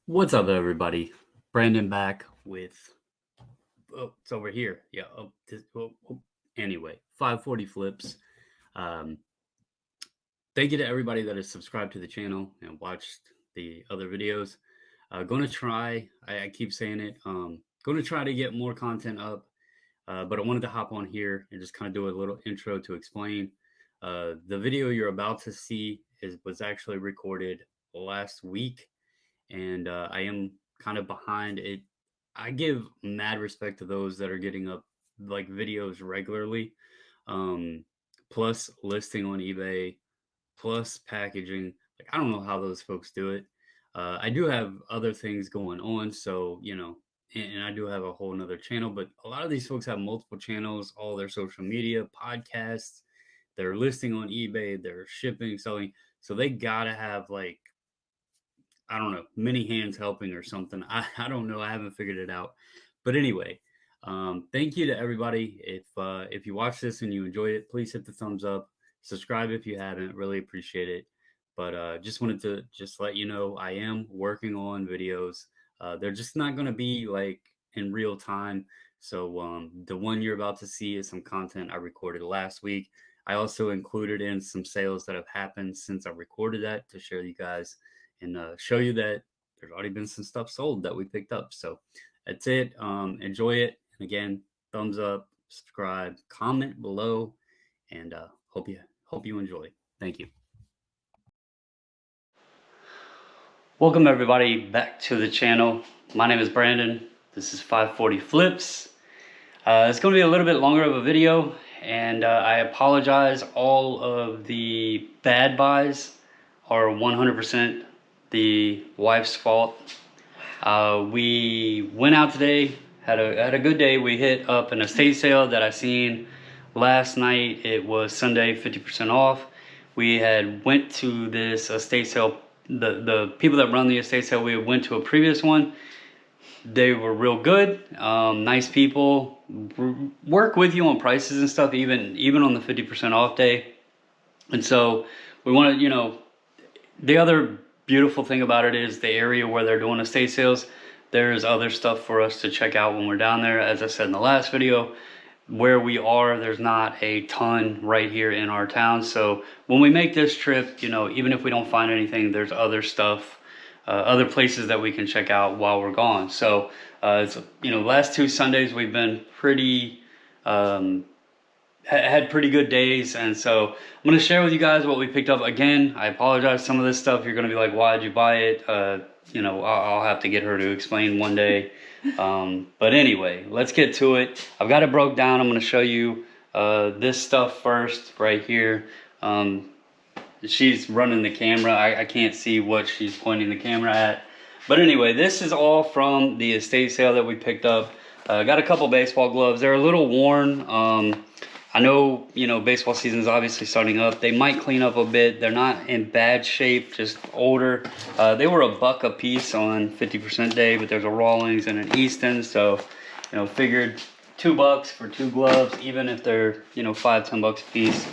What's up, everybody? Brandon back with it's over here. Yeah. Anyway, 540 flips. Um, Thank you to everybody that has subscribed to the channel and watched the other videos. Going to try. I keep saying it. Going to try to get more content up. But I wanted to hop on here and just kind of do a little intro to explain. The video you're about to see was actually recorded last week, and I am kind of behind it. I give mad respect to those that are getting up like videos regularly, um, plus listing on eBay, plus packaging. Like I don't know how those folks do it. I do have other things going on, so and I do have a whole nother channel. But a lot of these folks have multiple channels, all their social media, podcasts, they're listing on eBay, they're shipping, selling. So they gotta have like I don't know, many hands helping or something. I don't know. I haven't figured it out. But anyway, thank you to everybody. If you watch this and you enjoyed it, please hit the thumbs up. Subscribe if you haven't. Really appreciate it. But just wanted to just let you know I am working on videos. They're just not going to be like in real time. So the one you're about to see is some content I recorded last week. I also included in some sales that have happened since I recorded that to share you guys and show you that there's already been some stuff sold that we picked up. So that's it. Enjoy it. And again, thumbs up, subscribe, comment below, and hope you enjoy. Thank you. Welcome everybody back to the channel. My name is Brandon. This is 540 Flips. It's going to be a little bit longer of a video, and I apologize. All of the bad buys are 100% the wife's fault. We went out today, had a good day. We hit up an estate sale that I seen last night. It was Sunday, 50% off. We had went to this estate sale. The people that run the estate sale, we went to a previous one. They were real good, nice people, work with you on prices and stuff, even on the 50% off day. And so we wanted, the other beautiful thing about it is the area where they're doing estate sales. There's other stuff for us to check out when we're down there. As I said in the last video, where we are, there's not a ton right here in our town. So when we make this trip, even if we don't find anything, there's other stuff, other places that we can check out while we're gone. So it's, last 2 Sundays we've been pretty had pretty good days, and so I'm going to share with you guys what we picked up. Again, I apologize, some of this stuff you're going to be like, why did you buy it? I'll have to get her to explain one day. But anyway, let's get to it. I've got it broke down. I'm going to show you this stuff first right here. She's running the camera. I can't see what she's pointing the camera at. But anyway, this is all from the estate sale that we picked up. Got a couple baseball gloves. They're a little worn. I know, baseball season is obviously starting up. They might clean up a bit. They're not in bad shape, just older. They were $1 a piece on 50% day, but there's a Rawlings and an Easton. So, figured $2 for 2 gloves, even if they're, $5-10 a piece.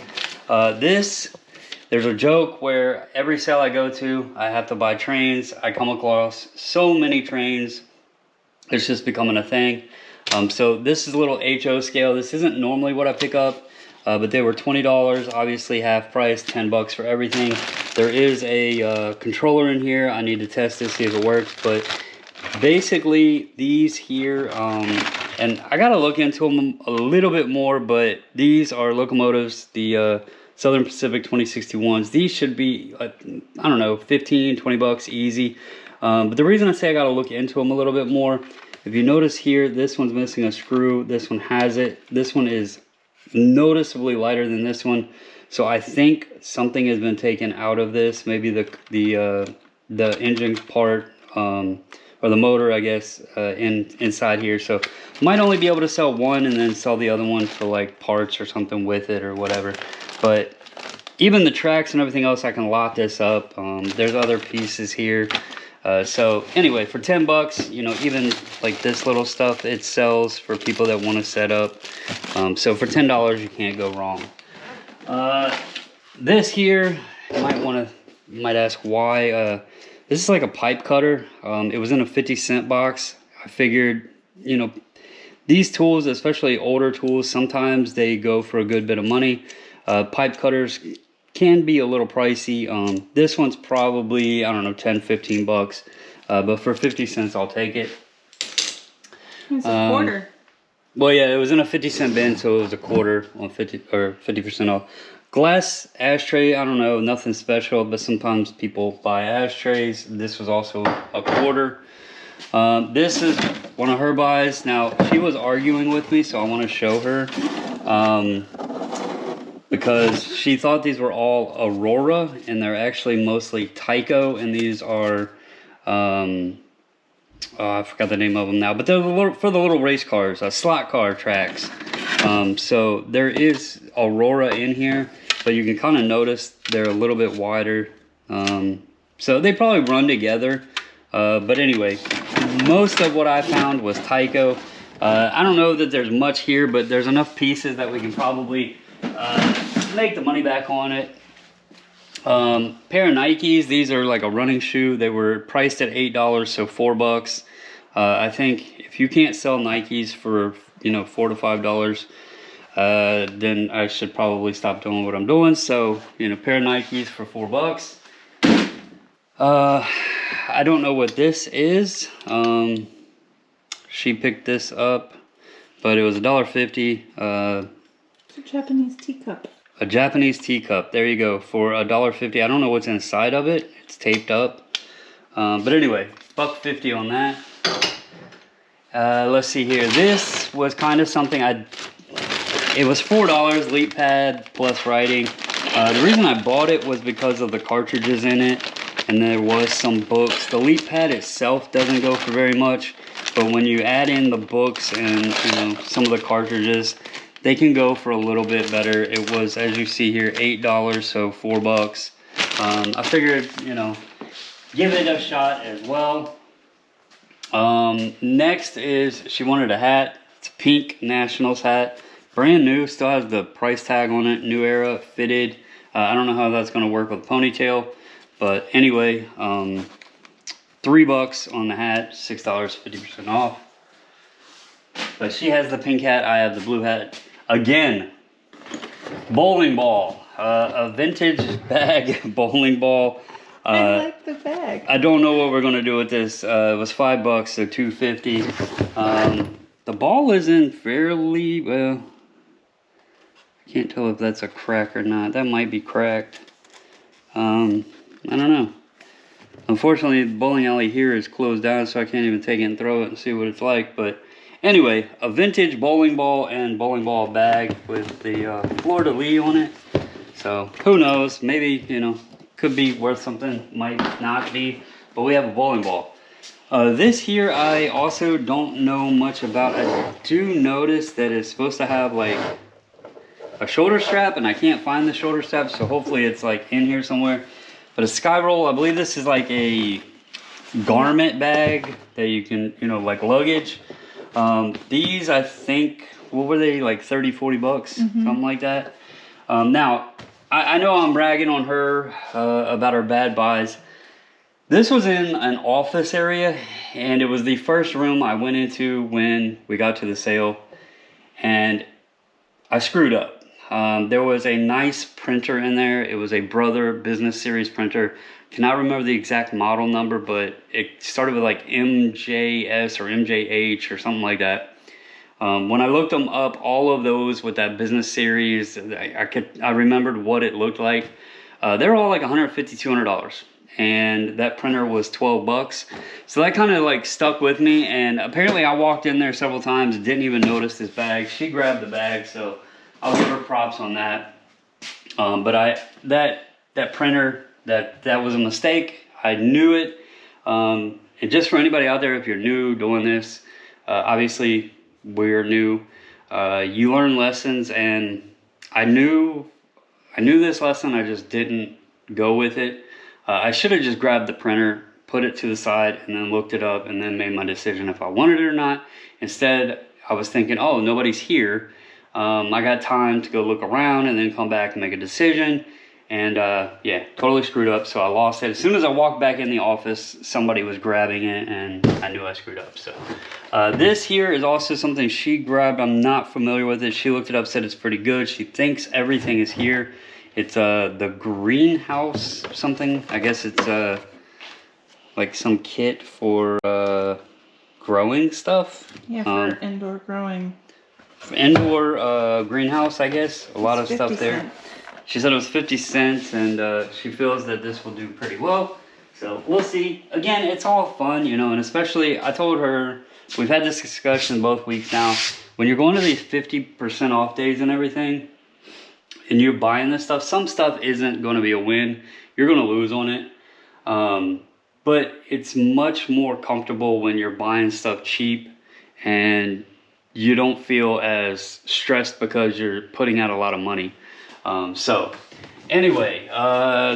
There's a joke where every sale I go to, I have to buy trains. I come across so many trains. It's just becoming a thing. So this is a little HO scale. This isn't normally what I pick up, but they were $20, obviously half price, $10 for everything. There is a controller in here. I need to test this, see if it works, but basically these here, and I gotta look into them a little bit more, but these are locomotives, the Southern Pacific 2061s. These should be, I don't know, 15, 20 bucks easy. But the reason I say I gotta look into them a little bit more, if you notice here, this one's missing a screw, this one has it. This one is noticeably lighter than this one. So I think something has been taken out of this. Maybe the engine part, or the motor, I guess, inside here. So might only be able to sell one and then sell the other one for like parts or something with it or whatever. But even the tracks and everything else, I can lock this up. There's other pieces here. So anyway, for 10 bucks, even like this little stuff, it sells for people that want to set up. So for $10, you can't go wrong. This here, you might ask why. This is like a pipe cutter. It was in a 50-cent box. I figured, you know, these tools, especially older tools, sometimes they go for a good bit of money. Pipe cutters can be a little pricey. This one's probably, I don't know, 10, 15 bucks. But for 50 cents, I'll take it. It's a quarter. Well, yeah, it was in a 50-cent bin, so it was a quarter on 50% off. Glass ashtray, I don't know, nothing special, but sometimes people buy ashtrays. This was also a quarter. This is one of her buys. Now, she was arguing with me, so I want to show her. Because she thought these were all Aurora, and they're actually mostly Tyco, and these are, I forgot the name of them now, but they're for the little race cars, slot car tracks. So there is Aurora in here, but you can kind of notice they're a little bit wider. So they probably run together. But anyway, most of what I found was Tyco. I don't know that there's much here, but there's enough pieces that we can probably make the money back on it. Pair of Nikes. These are like a running shoe. They were priced at $8, so $4. I think if you can't sell Nikes for, you know, $4 to $5, then I should probably stop doing what I'm doing. So, you know, pair of Nikes for $4. I don't know what this is. She picked this up, but it was $1.50. It's a Japanese teacup. A Japanese teacup. There you go, for $1.50. I don't know what's inside of it. It's taped up. But anyway, $1.50 on that. Let's see here. This was kind of something it was $4, leap pad plus writing. The reason I bought it was because of the cartridges in it, and there was some books. The leap pad itself doesn't go for very much, but when you add in the books and, you know, some of the cartridges, they can go for a little bit better. It was, as you see here, $8, so $4. I figured, you know, give it a shot as well. Next is, she wanted a hat. It's a pink Nationals hat. Brand new, still has the price tag on it. New Era, fitted. I don't know how that's going to work with ponytail. But anyway, $3 on the hat, $6, 50% off. But she has the pink hat, I have the blue hat. Again, bowling ball, a vintage bag bowling ball. I like the bag. I don't know what we're gonna do with this. It was $5, so $2.50. The ball is in fairly well. I can't tell if that's a crack or not. That might be cracked. I don't know. Unfortunately, the bowling alley here is closed down, so I can't even take it and throw it and see what it's like. But anyway, a vintage bowling ball and bowling ball bag with the fleur-de-lis on it. So who knows? Maybe, you know, could be worth something, might not be. But we have a bowling ball. This here I also don't know much about. I do notice that it's supposed to have like a shoulder strap, and I can't find the shoulder strap, so hopefully it's like in here somewhere. But a sky roll, I believe this is like a garment bag that you can, you know, like luggage. These, I think, what were they, like 30, 40 bucks, something like that. Now, I know I'm bragging on her about her bad buys. This was in an office area, and it was the first room I went into when we got to the sale, and I screwed up. There was a nice printer in there. It was a Brother Business Series printer. Cannot remember the exact model number, but it started with like MJS or MJH or something like that. When I looked them up, all of those with that Business Series, I remembered what it looked like. They're all like $150, $200, and that printer was $12. So that kind of like stuck with me, and apparently I walked in there several times and didn't even notice this bag. She grabbed the bag, so I'll give her props on that. But that printer, that was a mistake. I knew it. And just for anybody out there, if you're new doing this, obviously we're new. You learn lessons, and I knew this lesson. I just didn't go with it. I should have just grabbed the printer, put it to the side, and then looked it up, and then made my decision if I wanted it or not. Instead, I was thinking, oh, nobody's here. I got time to go look around and then come back and make a decision. And yeah, totally screwed up, so I lost it. As soon as I walked back in the office, somebody was grabbing it, and I knew I screwed up. So this here is also something she grabbed. I'm not familiar with it. She looked it up, said it's pretty good. She thinks everything is here. It's the greenhouse something. I guess it's like some kit for growing stuff. Yeah, for indoor growing. For indoor greenhouse, I guess. A lot of stuff there. Cents. She said it was 50 cents, and she feels that this will do pretty well. So we'll see. Again, it's all fun, you know, and especially I told her, we've had this discussion both weeks now. When you're going to these 50% off days and everything, and you're buying this stuff, some stuff isn't going to be a win. You're going to lose on it. But it's much more comfortable when you're buying stuff cheap and you don't feel as stressed because you're putting out a lot of money. So anyway,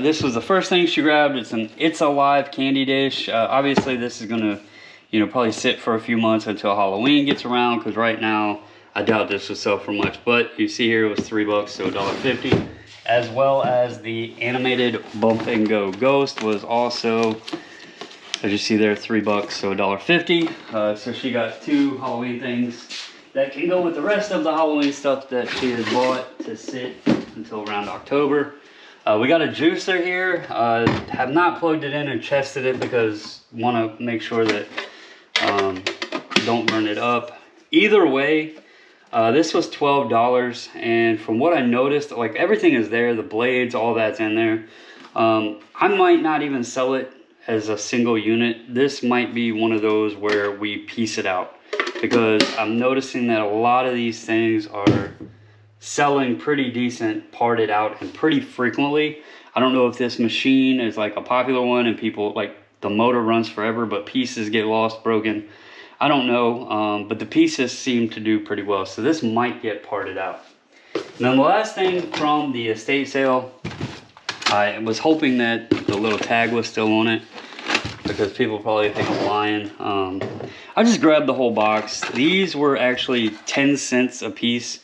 this was the first thing she grabbed. It's an It's Alive candy dish. Obviously this is gonna, you know, probably sit for a few months until Halloween gets around, because right now I doubt this will sell for much, but you see here it was $3, so $1.50. As well as the animated Bump and Go Ghost was also, as you see there, $3, so $1.50. So she got 2 Halloween things that can go with the rest of the Halloween stuff that she has bought to sit until around October. We got a juicer here. Have not plugged it in and tested it because want to make sure that don't burn it up. Either way, this was $12, and from what I noticed, like everything is there, the blades, all that's in there. I might not even sell it as a single unit. This might be one of those where we piece it out, because I'm noticing that a lot of these things are selling pretty decent parted out and pretty frequently. I don't know if this machine is like a popular one and people like the motor runs forever but pieces get lost, broken. I don't know, but the pieces seem to do pretty well, so this might get parted out. And then the last thing from the estate sale, I was hoping that the little tag was still on it, because people probably think I'm lying. I just grabbed the whole box. These were actually 10 cents a piece,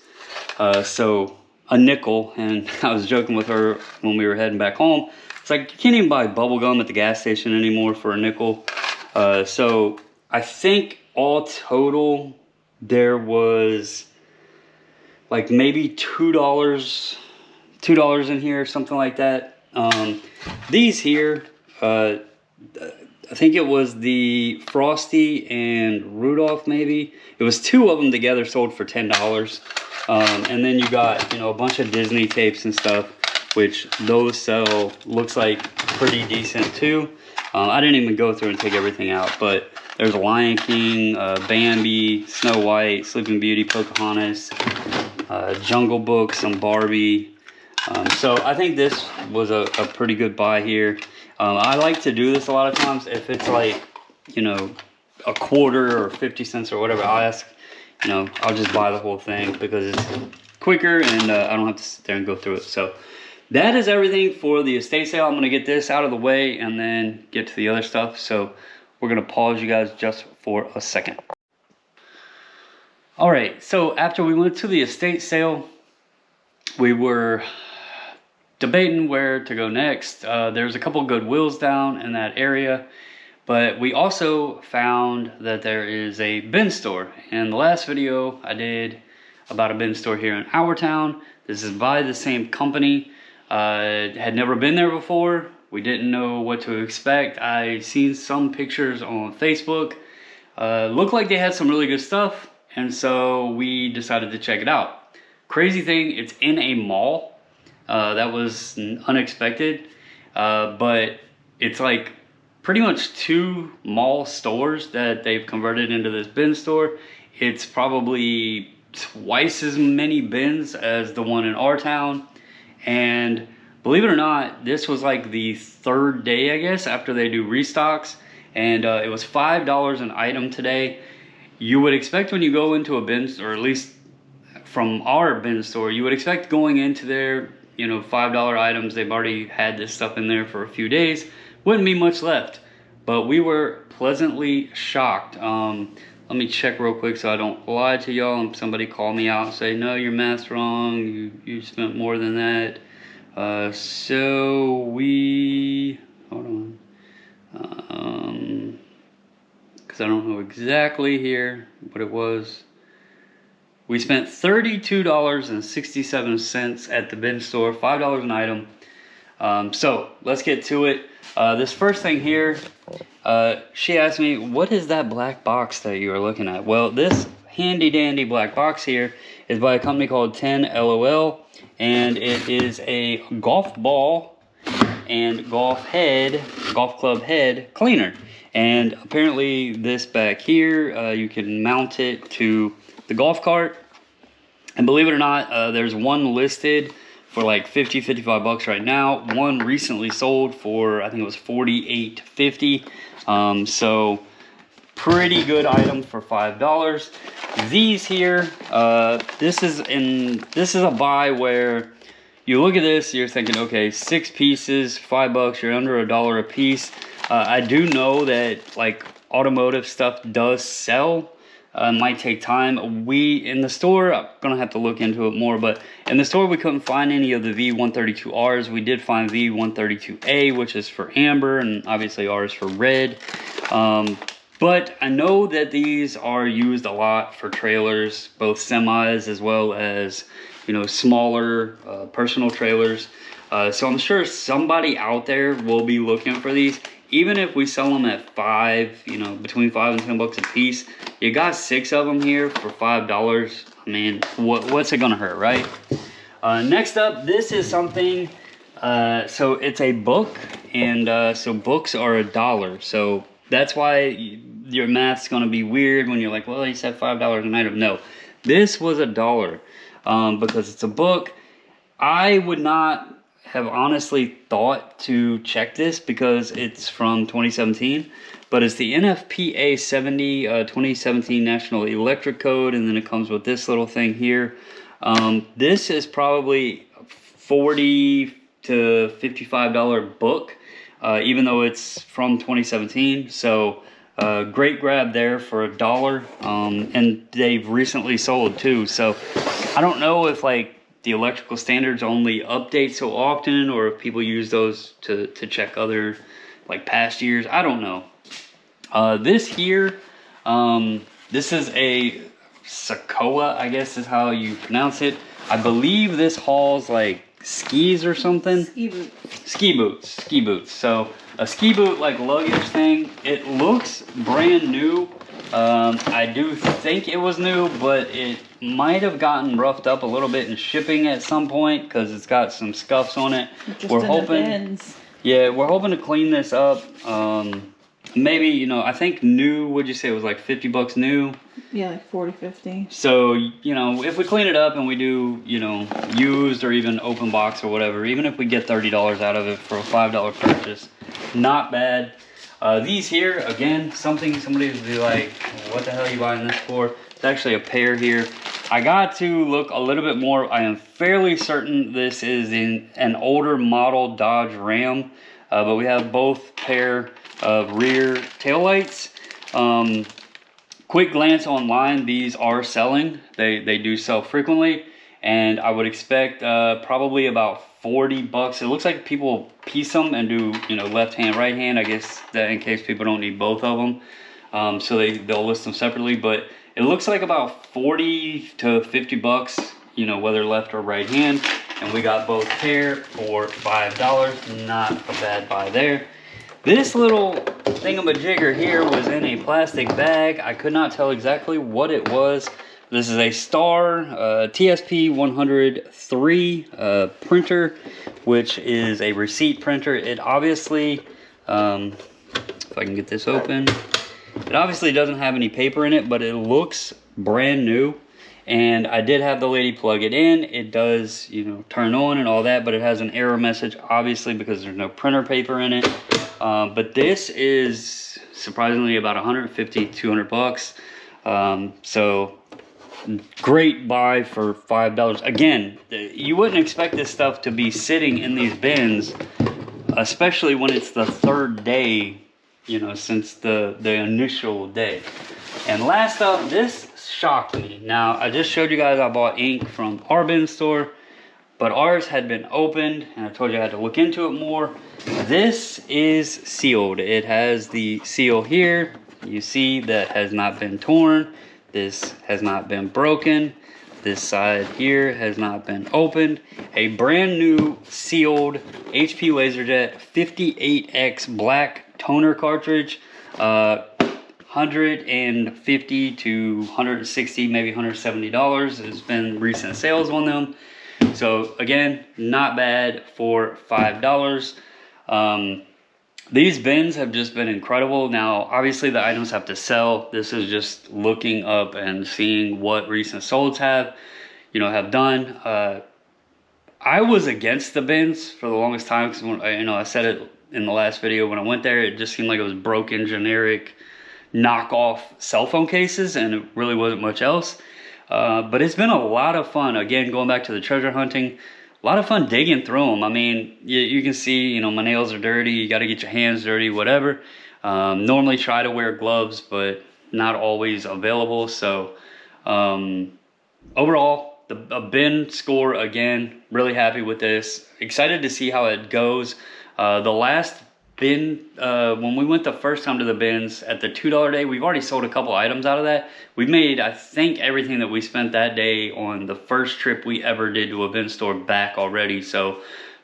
so a nickel. And I was joking with her when we were heading back home. It's like, you can't even buy bubble gum at the gas station anymore for a nickel. So I think all total there was like maybe $2 in here, something like that. These here, I think it was the Frosty and Rudolph, maybe. It was 2 of them together, sold for $10. And then you got, you know, a bunch of Disney tapes and stuff, which those sell, looks like pretty decent too. I didn't even go through and take everything out, but there's Lion King, Bambi, Snow White, Sleeping Beauty, Pocahontas, Jungle Book, some Barbie. So I think this was a pretty good buy here. I like to do this a lot of times. If it's like, you know, a quarter or 50 cents or whatever, I'll ask, you know, I'll just buy the whole thing because it's quicker and I don't have to sit there and go through it. So that is everything for the estate sale. I'm going to get this out of the way and then get to the other stuff. So we're going to pause you guys just for a second. All right, so after we went to the estate sale, we were debating where to go next. There's a couple Goodwills down in that area, but we also found that there is a bin store. In the last video I did about a bin store here in our town. This is by the same company. Had never been there before. We didn't know what to expect. I seen some pictures on Facebook. Looked like they had some really good stuff, and so we decided to check it out. Crazy thing, it's in a mall. That was unexpected, but it's like pretty much 2 mall stores that they've converted into this bin store. It's probably twice as many bins as the one in our town, and believe it or not, this was like the 3rd day, I guess, after they do restocks, and it was $5 an item today. You would expect when you go into a bin, or at least from our bin store, you would expect going into there, you know, $5 items, they've already had this stuff in there for a few days, wouldn't be much left. But we were pleasantly shocked. Let me check real quick so I don't lie to y'all and somebody call me out and say, no, your math's wrong, you spent more than that. So we, hold on, because I don't know exactly here what it was. We spent $32.67 at the bin store, $5 an item. So let's get to it. This first thing here, she asked me, what is that black box that you are looking at? Well, this handy dandy black box here is by a company called 10LOL, and it is a golf ball and golf club head cleaner. And apparently this back here, you can mount it to the golf cart. And believe it or not, there's one listed for like 50, 55 bucks right now. One recently sold for, I think it was $48.50. So pretty good item for $5. These here, this is a buy where you look at this, you're thinking, okay, 6 pieces, $5, you're under $1 a piece. I do know that like automotive stuff does sell. Might take time. In the store, I'm gonna have to look into it more, but in the store we couldn't find any of the V132Rs. We did find V132A, which is for amber, and obviously R is for red. But I know that these are used a lot for trailers, both semis as well as, you know, smaller personal trailers. So I'm sure somebody out there will be looking for these. Even if we sell them at between 5 and 10 bucks a piece, you got 6 of them here for $5. I mean, what's it gonna hurt, right? Next up, this is something, so it's a book, and so books are $1. So that's why your math's gonna be weird when you're like, well, you said $5 an item. No, this was $1 because it's a book. I would not have honestly thought to check this because it's from 2017, but it's the NFPA 70 2017 National Electric Code, and then it comes with this little thing here. This is probably $40 to $55 book, even though it's from 2017. So great grab there for $1, and they've recently sold too. So I don't know if like the electrical standards only update so often, or if people use those to check other like past years. I don't know. This here, this is a Sequoia, I guess is how you pronounce it. I believe this hauls like skis or something. Ski boots. Ski boots. So a ski boot like luggage thing. It looks brand new. I do think it was new, but it might have gotten roughed up a little bit in shipping at some point because it's got some scuffs on it. We're hoping to clean this up. Maybe, you know, I think new, would you say it was like 50 bucks new? Yeah, like 40, 50. So, you know, if we clean it up and we do, you know, used or even open box or whatever, even if we get $30 out of it for a $5 purchase, not bad. These here, again, somebody would be like, what the hell are you buying this for? It's actually a pair here. I got to look a little bit more. I am fairly certain this is in an older model Dodge Ram, but we have both pair of rear taillights. Quick glance online, these are selling. They do sell frequently, and I would expect probably about 40 bucks. It looks like people piece them and do, you know, left hand, right hand. I guess that in case people don't need both of them. So they'll list them separately, but it looks like about 40 to 50 bucks, you know, whether left or right hand. And we got both pair for $5. Not a bad buy there. This little thingamajigger here was in a plastic bag. I could not tell exactly what it was. This is a Star TSP 103 printer, which is a receipt printer. It obviously, if I can get this open, it obviously doesn't have any paper in it, but it looks brand new. And I did have the lady plug it in. It does, you know, turn on and all that, but it has an error message, obviously, because there's no printer paper in it. But this is surprisingly about 150, 200 bucks. So great buy for $5. Again, you wouldn't expect this stuff to be sitting in these bins, especially when it's the third day, you know, since the initial day. And last up, this shocked me. Now, I just showed you guys I bought ink from our bin store, but ours had been opened, and I told you I had to look into it more. This is sealed. It has the seal here. You see that has not been torn. This has not been broken. This side here has not been opened. A brand new sealed HP LaserJet 58X black toner cartridge. 150 to 160, maybe $170 has been recent sales on them. So again, not bad for $5. These bins have just been incredible. Now, obviously the items have to sell. This is just looking up and seeing what recent solds have done. I was against the bins for the longest time because I said it in the last video. When I went there, it just seemed like it was broken, generic, knockoff cell phone cases, and it really wasn't much else. But it's been a lot of fun. Again, going back to the treasure hunting, a lot of fun digging through them. I mean, you can see, my nails are dirty. You got to get your hands dirty, whatever. Normally try to wear gloves, but not always available. So overall, a bin score, again, really happy with this. Excited to see how it goes. The last bin, when we went the first time to the bins at the $2 day, we've already sold a couple items out of that. We made, I think, everything that we spent that day on the first trip we ever did to a bin store back already. So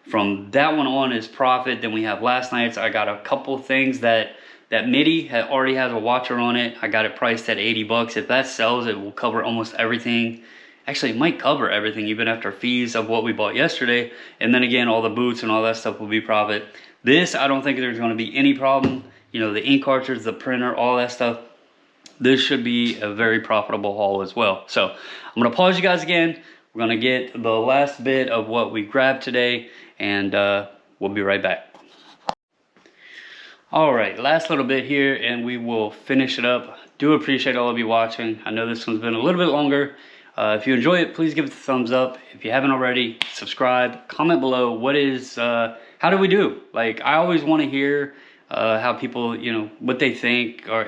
from that one on is profit. Then we have last night's. I got a couple things that MIDI already has a watcher on it. I got it priced at 80 bucks. If that sells, it will cover almost everything. Actually, it might cover everything, even after fees of what we bought yesterday. And then again, all the boots and all that stuff will be profit. This, I don't think there's going to be any problem. The ink cartridge, the printer, all that stuff. This should be a very profitable haul as well. So I'm going to pause you guys again. We're going to get the last bit of what we grabbed today, and we'll be right back. All right, last little bit here, and we will finish it up. Do appreciate all of you watching. I know this one's been a little bit longer. If you enjoy it, please give it a thumbs up. If you haven't already, subscribe. Comment below how do we do? Like, I always want to hear how people, what they think. Are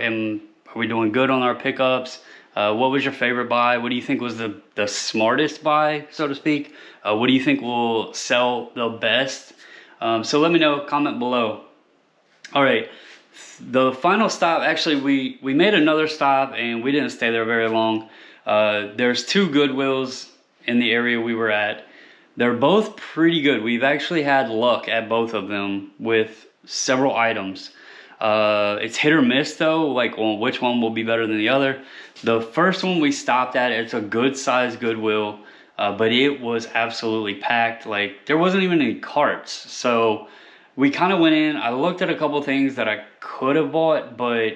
we doing good on our pickups? What was your favorite buy? What do you think was the smartest buy, so to speak? What do you think will sell the best? So let me know, comment below. All right, the final stop, actually, we made another stop and we didn't stay there very long. There's two Goodwills in the area we were at. They're both pretty good. We've actually had luck at both of them with several items. It's hit or miss though, like on which one will be better than the other. The first one we stopped at, it's a good size Goodwill, but it was absolutely packed. Like, there wasn't even any carts. So we kind of went in. I looked at a couple things that I could have bought, but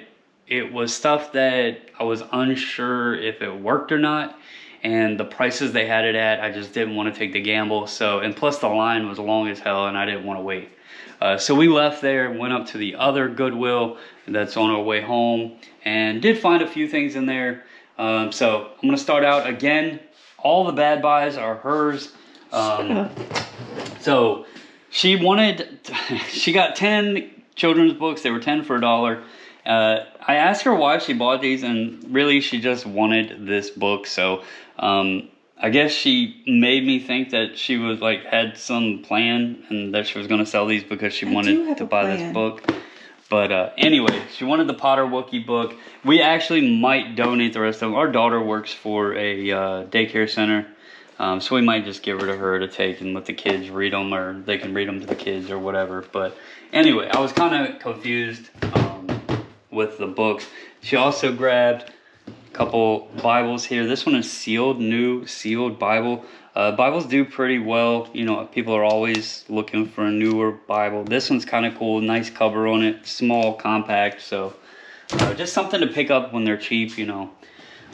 it was stuff that I was unsure if it worked or not. And the prices they had it at, I just didn't want to take the gamble. So, and plus the line was long as hell and I didn't want to wait. So we left there and went up to the other Goodwill that's on our way home and did find a few things in there. So I'm going to start out again. All the bad buys are hers. So she got 10 children's books. They were 10 for $1. I asked her why she bought these, and really she just wanted this book. So I guess she made me think that she was had some plan and that she was going to sell these because she wanted to buy this book. But anyway, she wanted the Potter Wookiee book. We actually might donate the rest of them. Our daughter works for a daycare center, so we might just give her to her to take and let the kids read them, or they can read them to the kids or whatever. But anyway, I was kind of confused with the books. She also grabbed a couple Bibles here. This one is sealed, new sealed Bible. Bibles do pretty well. People are always looking for a newer Bible. This one's kind of cool. Nice cover on it. Small, compact. So just something to pick up when they're cheap,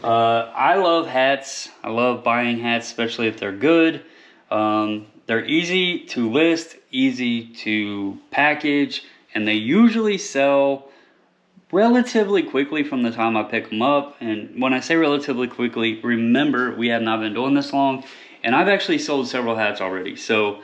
I love hats. I love buying hats, especially if they're good. They're easy to list, easy to package, and they usually sell relatively quickly from the time I pick them up. And when I say relatively quickly, remember, we have not been doing this long, and I've actually sold several hats already. So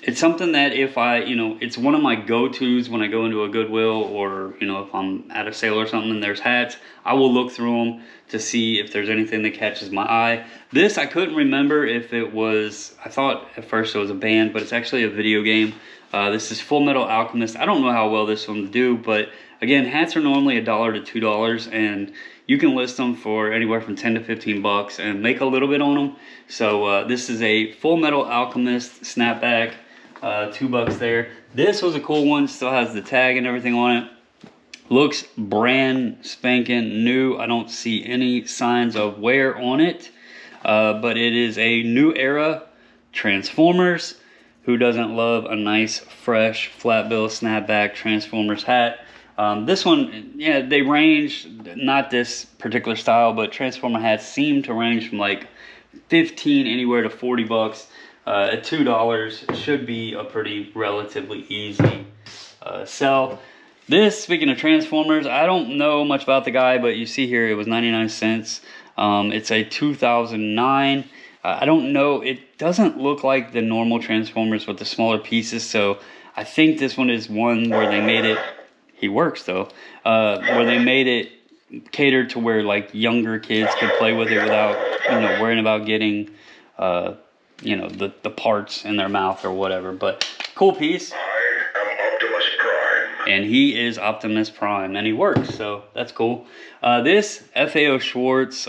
it's something that if I, it's one of my go-tos when I go into a Goodwill, or, if I'm at a sale or something and there's hats, I will look through them to see if there's anything that catches my eye. This, I couldn't remember if it was, I thought at first it was a band, but it's actually a video game. This is Full Metal Alchemist. I don't know how well this one will do, but again, hats are normally $1 to $2, and you can list them for anywhere from 10 to 15 bucks and make a little bit on them. So this is a Full Metal Alchemist snapback. $2 there. This was a cool one. Still has the tag and everything on it. Looks brand spanking new. I don't see any signs of wear on it. But it is a new era Transformers. Who doesn't love a nice, fresh, flat bill snapback Transformers hat? This one, yeah, they range, not this particular style, but Transformer hats seem to range from like 15 anywhere to 40 bucks. At $2 should be a pretty relatively easy sell. This, speaking of Transformers, I don't know much about the guy, but you see here it was 99 cents. It's a 2009. I don't know, it doesn't look like the normal Transformers with the smaller pieces, so I think this one is one where they made it, he works though, where they made it catered to where like younger kids could play with it without, worrying about getting, the parts in their mouth or whatever. But cool piece. I am Optimus Prime. And he is Optimus Prime, and he works, so that's cool. This FAO Schwartz,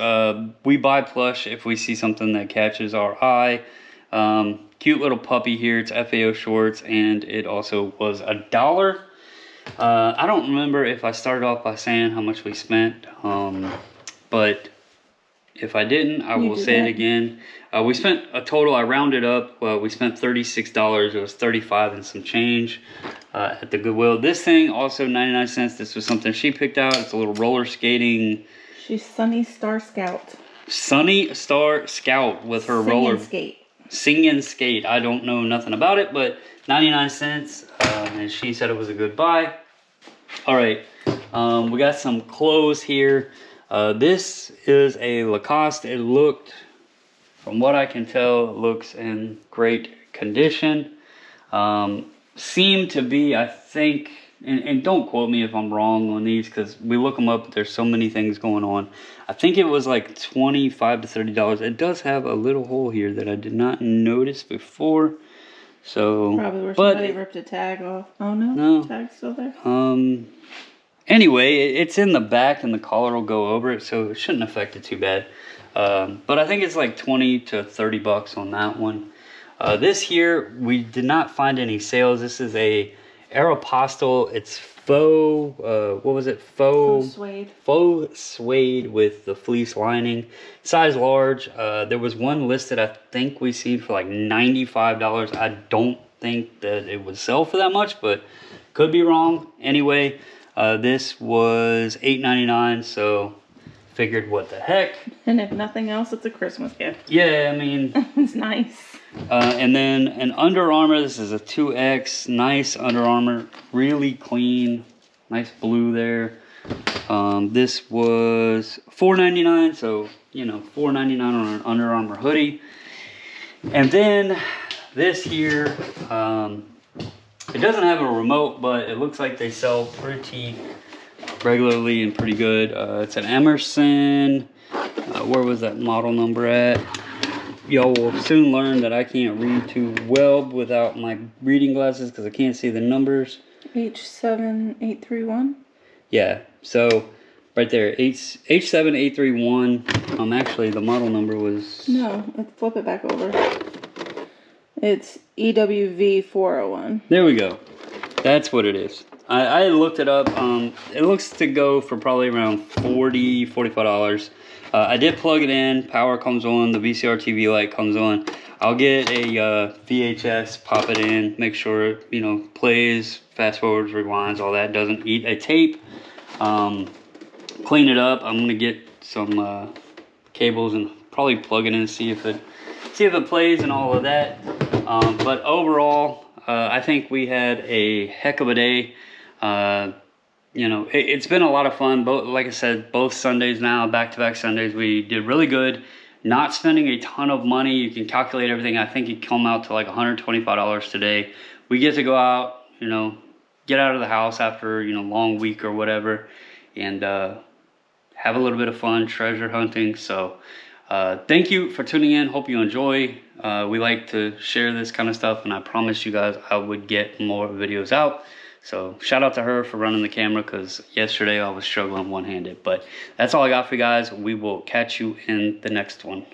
we buy plush if we see something that catches our eye. Cute little puppy here. It's FAO Schwartz, and it also was $1. I don't remember if I started off by saying how much we spent, but if I didn't, I will say it again. We spent a total, I rounded up, we spent $36. It was 35 and some change at the Goodwill. This thing, also 99 cents. This was something she picked out. It's a little roller skating. She's Sunny Star Scout. Sunny Star Scout with her roller. Skate. Sing and skate. I don't know nothing about it, but 99 cents. And she said it was a good buy. All right. We got some clothes here. This is a Lacoste. It looked, from what I can tell, it looks in great condition. Seemed to be, I think, and don't quote me if I'm wrong on these, because we look them up, there's so many things going on. I think it was like $25 to $30. It does have a little hole here that I did not notice before. So, probably where somebody ripped a tag off. Oh no, tag's still there. Anyway, it's in the back and the collar will go over it, so it shouldn't affect it too bad. But I think it's like 20 to 30 bucks on that one. This here, we did not find any sales. This is a Aeropostale. It's faux, what was it? Faux suede. Faux suede with the fleece lining. Size large. There was one listed, I think we seen for like $95. I don't think that it would sell for that much, but could be wrong. Anyway, this was $8.99, so figured what the heck. And if nothing else, it's a Christmas gift. Yeah, I mean. It's nice. And then an Under Armour. This is a 2X. Nice Under Armour. Really clean. Nice blue there. This was $4.99, so, $4.99 on an Under Armour hoodie. And then this here, it doesn't have a remote, but it looks like they sell pretty regularly and pretty good. It's an Emerson. Where was that model number at? Y'all will soon learn that I can't read too well without my reading glasses because I can't see the numbers. H7831. Yeah, so right there, H7831. Actually, the model number was... No, flip it back over. It's EWV401. There we go. That's what it is. I looked it up. It looks to go for probably around $40, $45. I did plug it in. Power comes on. The VCR TV light comes on. I'll get a VHS, pop it in, make sure it, plays, fast forwards, rewinds, all that. Doesn't eat a tape. Clean it up. I'm gonna get some cables and probably plug it in and see if it plays and all of that. But overall, I think we had a heck of a day. It's been a lot of fun. Like I said, both Sundays now, back-to-back Sundays, we did really good. not spending a ton of money. You can calculate everything. I think it come out to like $125 today. We get to go out, you know, get out of the house after, you know, long week or whatever, and have a little bit of fun treasure hunting. So thank you for tuning in. Hope you enjoy. We like to share this kind of stuff, and I promised you guys I would get more videos out. So shout out to her for running the camera, because yesterday I was struggling one-handed. But that's all I got for you guys. We will catch you in the next one.